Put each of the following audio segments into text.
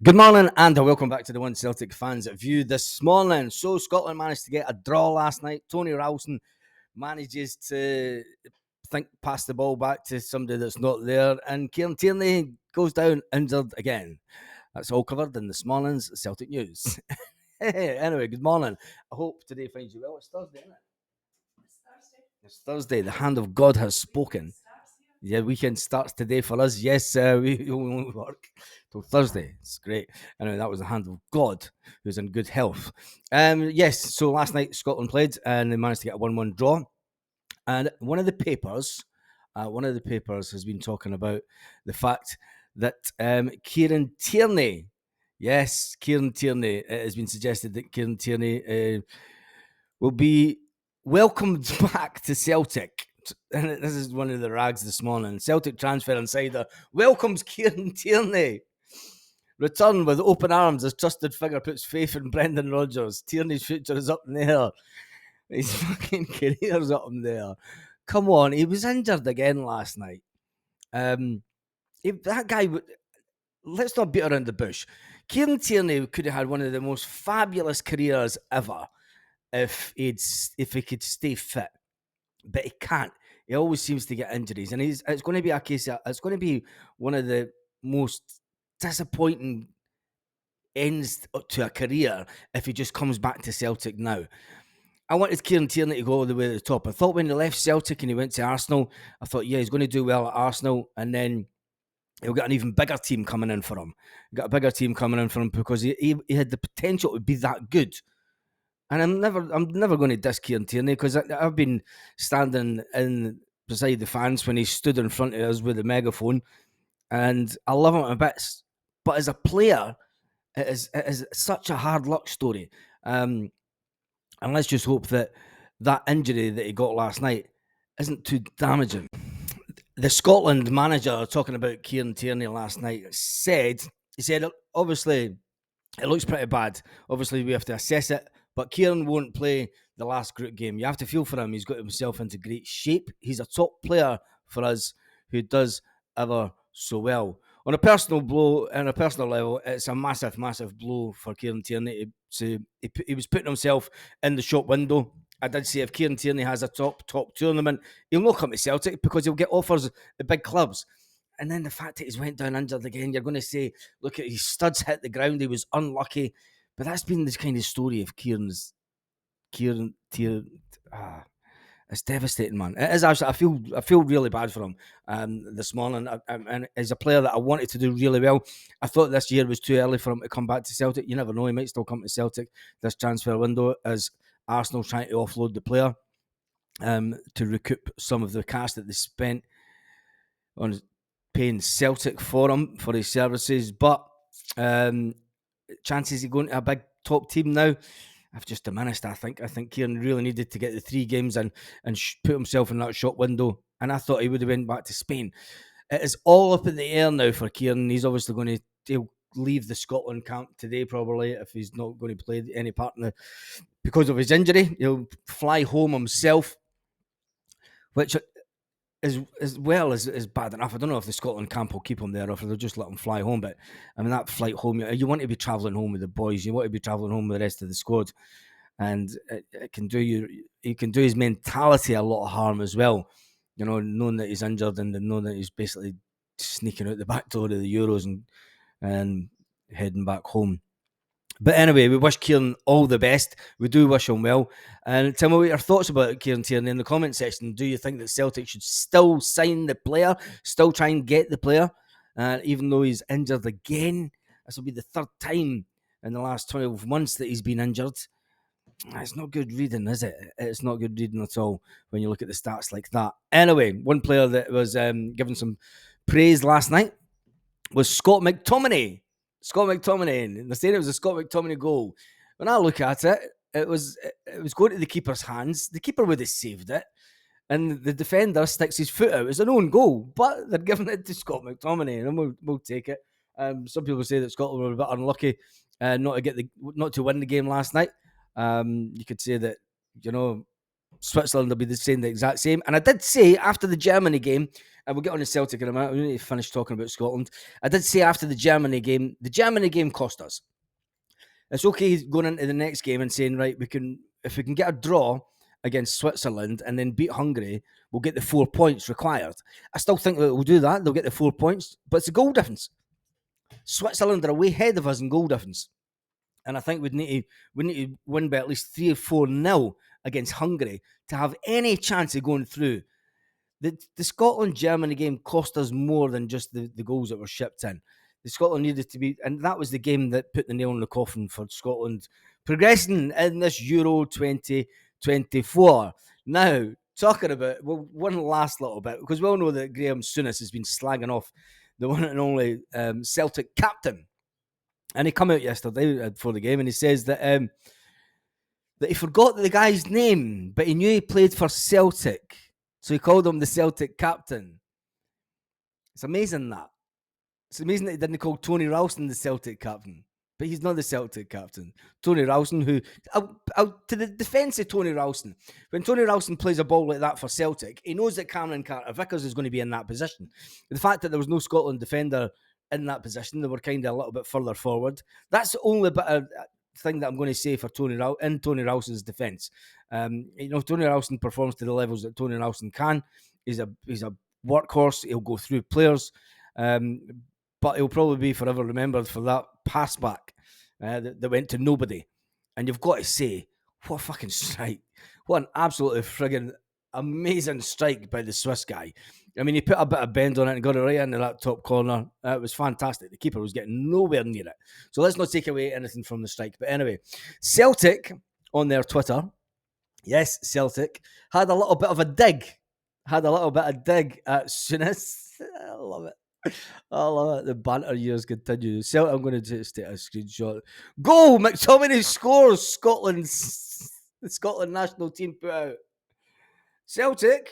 Good morning and welcome back to the One Celtic Fans View this morning. So Scotland managed to get a draw last night. Tony Ralston manages to pass the ball back to somebody that's not there, and Kieran Tierney goes down injured again. That's all covered in this morning's Celtic News. Anyway, good morning. I hope today finds you well. It's Thursday, isn't it? It's Thursday. The hand of God has spoken. Yeah, weekend starts today for us. Yes, we won't work till Thursday. It's great. Anyway, that was the hand of God, who's in good health. Yes, so last night Scotland played and they managed to get a 1-1 draw. And one of the papers has been talking about the fact that Kieran Tierney, yes, Kieran Tierney, it has been suggested that Kieran Tierney will be welcomed back to Celtic. And this is one of the rags this morning. Celtic Transfer Insider welcomes Kieran Tierney. Return with open arms as trusted figure puts faith in Brendan Rodgers. Tierney's future is up in the air. His fucking career's up in the air. Come on, he was injured again last night. That guy, let's not beat around the bush. Kieran Tierney could have had one of the most fabulous careers ever if he could stay fit. But he can't. He always seems to get injuries, and it's going to be a case. It's going to be one of the most disappointing ends to a career if he just comes back to Celtic now. I wanted Kieran Tierney to go all the way to the top. I thought when he left Celtic and he went to Arsenal, I thought, yeah, he's going to do well at Arsenal, and then he'll get an even bigger team coming in for him. Got a bigger team coming in for him because he had the potential to be that good. And I'm never going to diss Kieran Tierney because I've been standing beside the fans when he stood in front of us with a megaphone, and I love him a bit. But as a player, it is such a hard luck story. And let's just hope that injury that he got last night isn't too damaging. The Scotland manager talking about Kieran Tierney last night said, obviously, it looks pretty bad. Obviously, we have to assess it. But Kieran won't play the last group game. You have to feel for him. He's got himself into great shape. He's a top player for us who does ever so well. On a personal level, it's a massive, massive blow for Kieran Tierney. He was putting himself in the shop window. I did say if Kieran Tierney has a top tournament, he'll not come to Celtic because he'll get offers at big clubs. And then the fact that he's went down injured again, you're going to say, look at his studs hit the ground. He was unlucky. But that's been this kind of story of Kieran. It's devastating, man. It is actually. I feel really bad for him this morning. And as a player that I wanted to do really well, I thought this year was too early for him to come back to Celtic. You never know; he might still come to Celtic this transfer window as Arsenal trying to offload the player to recoup some of the cash that they spent on paying Celtic for him for his services, but. Chances of going to a big top team now have just diminished. I think Kieran really needed to get the 3 games and put himself in that shop window, and I thought he would have went back to Spain. It is all up in the air now for Kieran. He's obviously he'll leave the Scotland camp today probably if he's not going to play any part in because of his injury. He'll fly home himself, which as well as bad enough. I don't know if the Scotland camp will keep him there or if they'll just let him fly home. But I mean, that flight home, you want to be travelling home with the boys. You want to be travelling home with the rest of the squad, and it can do his mentality a lot of harm as well. You know, knowing that he's injured and knowing that he's basically sneaking out the back door of the Euros and heading back home. But anyway, we wish Kieran all the best. We do wish him well. And tell me what your thoughts about Kieran Tierney in the comment section. Do you think that Celtic should still sign the player, still try and get the player, even though he's injured again? This will be the 3rd time in the last 12 months that he's been injured. It's not good reading, is it? It's not good reading at all when you look at the stats like that. Anyway, one player that was given some praise last night was Scott McTominay. And they're saying it was a Scott McTominay goal. When I look at it, it was going to the keeper's hands. The keeper would have saved it, and the defender sticks his foot out. It's an own goal, but they're giving it to Scott McTominay, and we'll take it. Some people say that Scotland were a bit unlucky not to win the game last night. You could say that Switzerland will be saying the exact same. And I did say after the Germany game, we'll get on to Celtic in a minute. We need to finish talking about Scotland. I did say after the Germany game cost us. It's okay going into the next game and saying, right, if we can get a draw against Switzerland and then beat Hungary, we'll get the 4 points required. I still think that we'll do that. They'll get the 4 points, but it's a goal difference. Switzerland are way ahead of us in goal difference. And I think we need to win by at least 3 or 4-0 against Hungary to have any chance of going through. The Scotland-Germany game cost us more than just the goals that were shipped in. The Scotland needed to be, and that was the game that put the nail in the coffin for Scotland progressing in this Euro 2024. Now, talking about, well, one last little bit, because we all know that Graham Souness has been slagging off the one and only Celtic captain. And he come out yesterday before the game and he says that he forgot the guy's name, but he knew he played for Celtic. So he called him the Celtic captain. It's amazing that. It's amazing that he didn't call Tony Ralston the Celtic captain. But he's not the Celtic captain. Tony Ralston, who, to the defence of Tony Ralston, when Tony Ralston plays a ball like that for Celtic, he knows that Cameron Carter-Vickers is going to be in that position. The fact that there was no Scotland defender in that position, they were kind of a little bit further forward. That's the only bit of thing that I'm going to say for Tony Ralston's defence. Tony Ralston performs to the levels that Tony Ralston can. He's a workhorse. He'll go through players. But he'll probably be forever remembered for that pass back that went to nobody. And you've got to say, what a fucking strike. What an absolutely friggin' amazing strike by the Swiss guy. I mean, he put a bit of bend on it and got it right into that top corner. It was fantastic. The keeper was getting nowhere near it. So let's not take away anything from the strike. But anyway, Celtic on their Twitter, yes, Celtic, had a little bit of a dig. At Souness. I love it. The banter years continue. So I'm going to just take a screenshot. Goal! McTominay scores. The Scotland national team put out. Celtic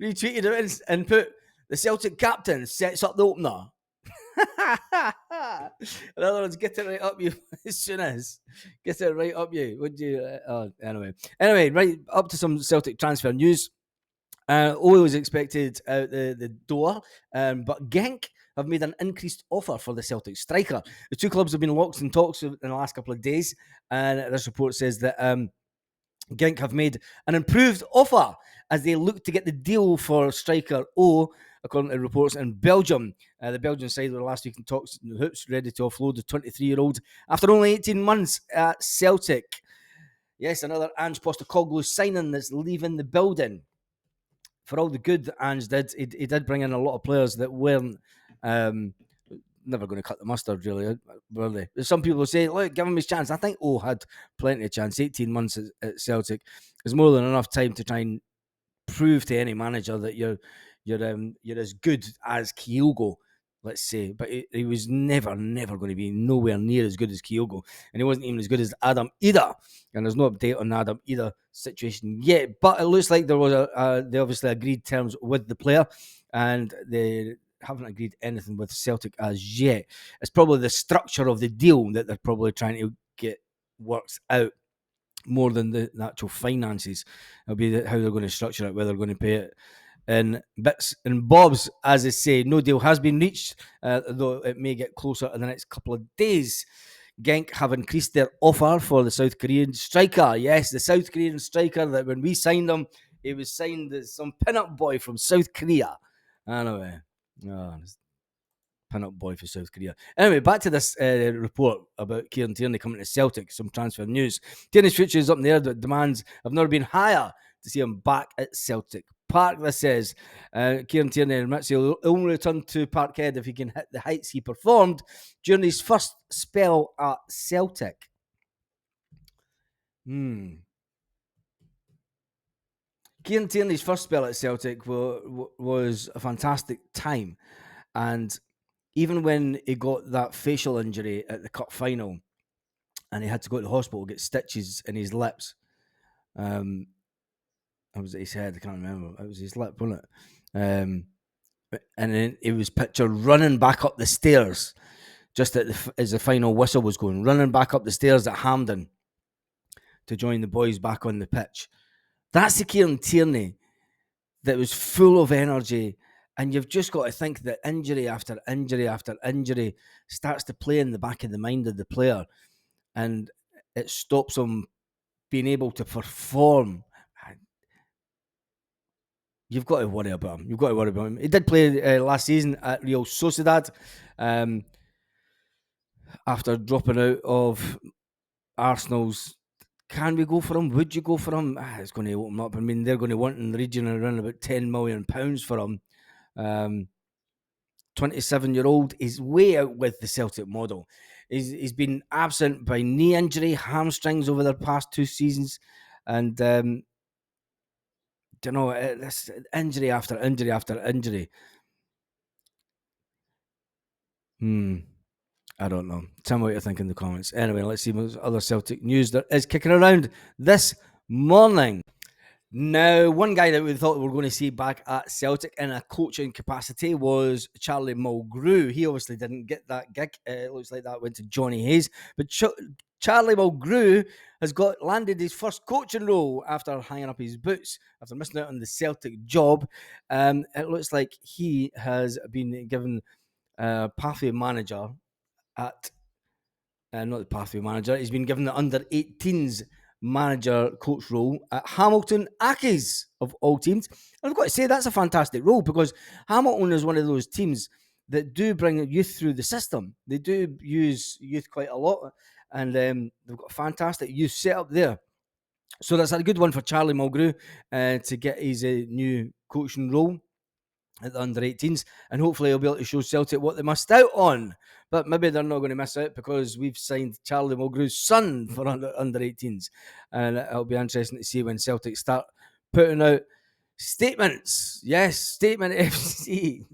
retweeted it and put the Celtic captain sets up the opener. In other words, get it right up you as soon as. Get it right up you. Would you? Anyway, right up to some Celtic transfer news. Oil is expected out the door, but Genk have made an increased offer for the Celtic striker. The two clubs have been locked in talks in the last couple of days, and this report says that Genk have made an improved offer as they look to get the deal for striker O, according to reports in Belgium. The Belgian side were last week in talks in the hoops, ready to offload the 23-year-old after only 18 months at Celtic. Yes, another Ange Postecoglou signing that's leaving the building. For all the good that Ange did, he did bring in a lot of players that weren't never going to cut the mustard, really, were they? Some people say, look, give him his chance. I think had plenty of chance. 18 months at Celtic is more than enough time to try and prove to any manager that you're as good as Kyogo, let's say. But he was never going to be nowhere near as good as Kyogo. And he wasn't even as good as Adam either. And there's no update on Adam either situation yet. But it looks like there was they obviously agreed terms with the player. And they haven't agreed anything with Celtic as yet. It's probably the structure of the deal that they're probably trying to get worked out more than the actual finances. It'll be how they're going to structure it, whether they're going to pay it in bits and bobs. As I say, no deal has been reached, though it may get closer in the next couple of days. Genk have increased their offer for the South Korean striker. Yes, the South Korean striker that when we signed him, he was signed as some pin-up boy from South Korea. Anyway, pin-up boy for South Korea. Anyway, back to this report about Kieran Tierney coming to Celtic, some transfer news. Tierney's future is up in the air, but demands have never been higher to see him back at Celtic Park. This says Kieran Tierney admits he'll only return to Parkhead if he can hit the heights he performed during his first spell at Celtic. Kieran Tierney's first spell at Celtic was a fantastic time. And even when he got that facial injury at the cup final and he had to go to the hospital, get stitches in his lips. Or was it his head? I can't remember. It was his lip, wasn't it? And then he was pictured running back up the stairs just as the final whistle was going, running back up the stairs at Hampden to join the boys back on the pitch. That's the Kieran Tierney that was full of energy. And you've just got to think that injury after injury after injury starts to play in the back of the mind of the player, and it stops him being able to perform. You've got to worry about him. You've got to worry about him. He did play last season at Real Sociedad after dropping out of Arsenal's. Can we go for him? Would you go for him? It's going to open up. I mean, they're going to want in the region around about £10 million for him. 27-year-old is way out with the Celtic model. He's been absent by knee injury, hamstrings over the past 2 seasons, and this injury after injury after injury. I don't know. Tell me what you think in the comments. Anyway, let's see what other Celtic news there is kicking around this morning. Now, one guy that we thought we were going to see back at Celtic in a coaching capacity was Charlie Mulgrew. He obviously didn't get that gig. It looks like that went to Johnny Hayes. But Charlie Mulgrew has landed his first coaching role after hanging up his boots, after missing out on the Celtic job. It looks like he has been given pathway manager at... not the pathway manager. He's been given the under-18s manager coach role at Hamilton Accies, of all teams. And I've got to say, that's a fantastic role, because Hamilton is one of those teams that do bring youth through the system. They do use youth quite a lot, and they've got a fantastic youth set up there. So that's a good one for Charlie Mulgrew to get his new coaching role at the under-18s, and hopefully he'll be able to show Celtic what they missed out on. But maybe they're not going to miss out, because we've signed Charlie Mulgrew's son for under-18s, and it'll be interesting to see when Celtic start putting out statements. Yes, Statement FC.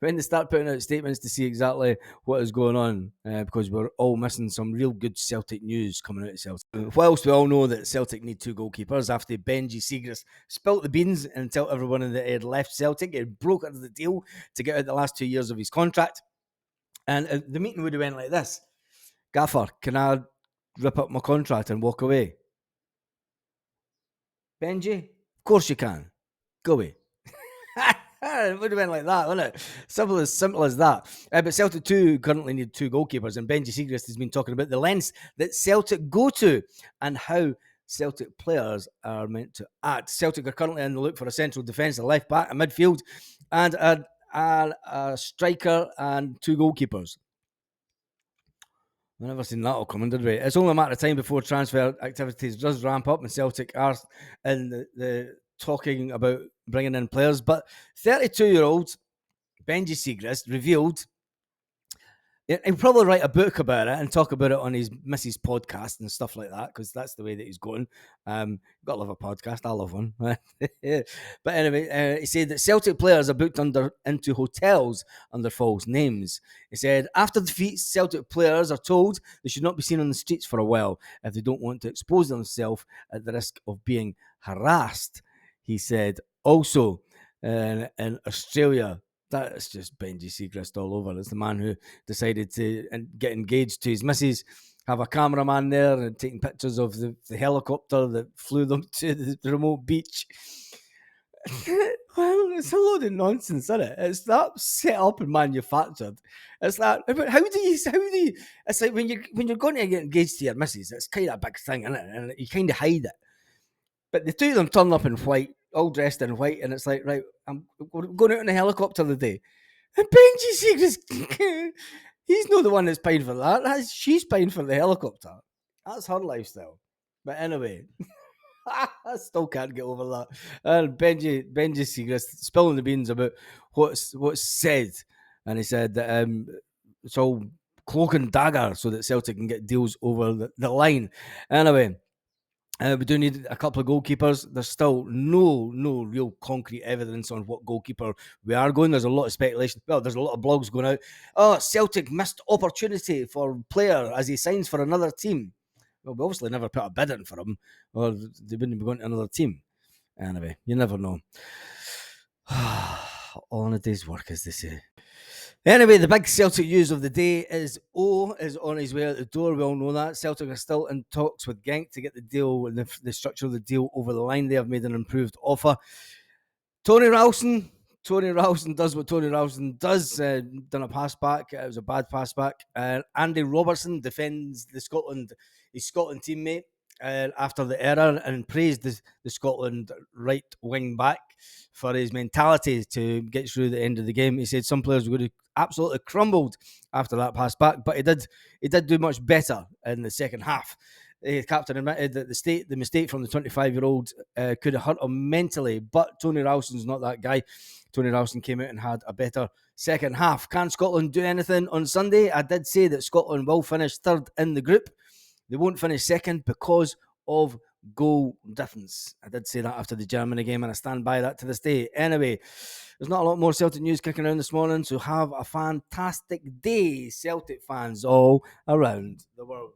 When they start putting out statements to see exactly what is going on, because we're all missing some real good Celtic news coming out of Celtic. Whilst we all know that Celtic need 2 goalkeepers after Benji Secist spilt the beans and told everyone that he had left Celtic, he brokered the deal to get out the last 2 years of his contract. And the meeting would have went like this: Gaffer, can I rip up my contract and walk away? Benji, of course you can. Go away. It would have been like that, wouldn't it? Simple as that. But Celtic 2 currently need 2 goalkeepers, and Benji Secist has been talking about the lengths that Celtic go to and how Celtic players are meant to act. Celtic are currently in the look for a central defence, a left back, a midfield, and a striker and 2 goalkeepers. I've never seen that all coming, did we? It's only a matter of time before transfer activities does ramp up and Celtic are in the talking about bringing in players. But 32-year-old Benji Secist revealed... He'll probably write a book about it and talk about it on his missus podcast and stuff like that, because that's the way that he's going. Got to love a podcast. I love one. But anyway, he said that Celtic players are booked into hotels under false names. He said, after defeats, Celtic players are told they should not be seen on the streets for a while if they don't want to expose themselves at the risk of being harassed. He said, also, in Australia... That's just Benji Secist all over. It's the man who decided to get engaged to his missus, have a cameraman there and taking pictures of the helicopter that flew them to the remote beach. Well, it's a load of nonsense, isn't it? It's that set up and manufactured. It's that. How do you? It's like when you're going to get engaged to your missus, it's kind of a big thing, isn't it? And you kind of hide it. But the 2 of them turn up in white, all dressed in white, and it's like, right, we're going out in a helicopter today. And Benji Secist, he's not the one that's paying for that. She's paying for the helicopter. That's her lifestyle. But anyway, I still can't get over that. And Benji Secist spilling the beans about what's said. And he said that it's all cloak and dagger so that Celtic can get deals over the line. Anyway, we do need a couple of goalkeepers. There's still no real concrete evidence on what goalkeeper we are going. There's a lot of speculation. Well, there's a lot of blogs going out. Oh, Celtic missed opportunity for player as he signs for another team. Well, we obviously never put a bid in for him, or they wouldn't be going to another team. Anyway, you never know. All in a day's work, as they say. Anyway, the big Celtic news of the day is is on his way out the door. We all know that. Celtic are still in talks with Genk to get the deal and the structure of the deal over the line. They have made an improved offer. Tony Ralston does what Tony Ralston does. Done a pass back. It was a bad pass back. Andy Robertson defends his Scotland teammate after the error, and praised the Scotland right wing back for his mentality to get through the end of the game. He said some players would have absolutely crumbled after that pass back, but he did do much better in the second half. The captain admitted that the mistake from the 25-year-old could have hurt him mentally, but Tony Ralston's not that guy. Tony Ralston came out and had a better second half. Can Scotland do anything on Sunday? I did say that Scotland will finish third in the group. They won't finish second because of goal difference. I did say that after the Germany game, and I stand by that to this day. Anyway, there's not a lot more Celtic news kicking around this morning, so have a fantastic day, Celtic fans all around the world.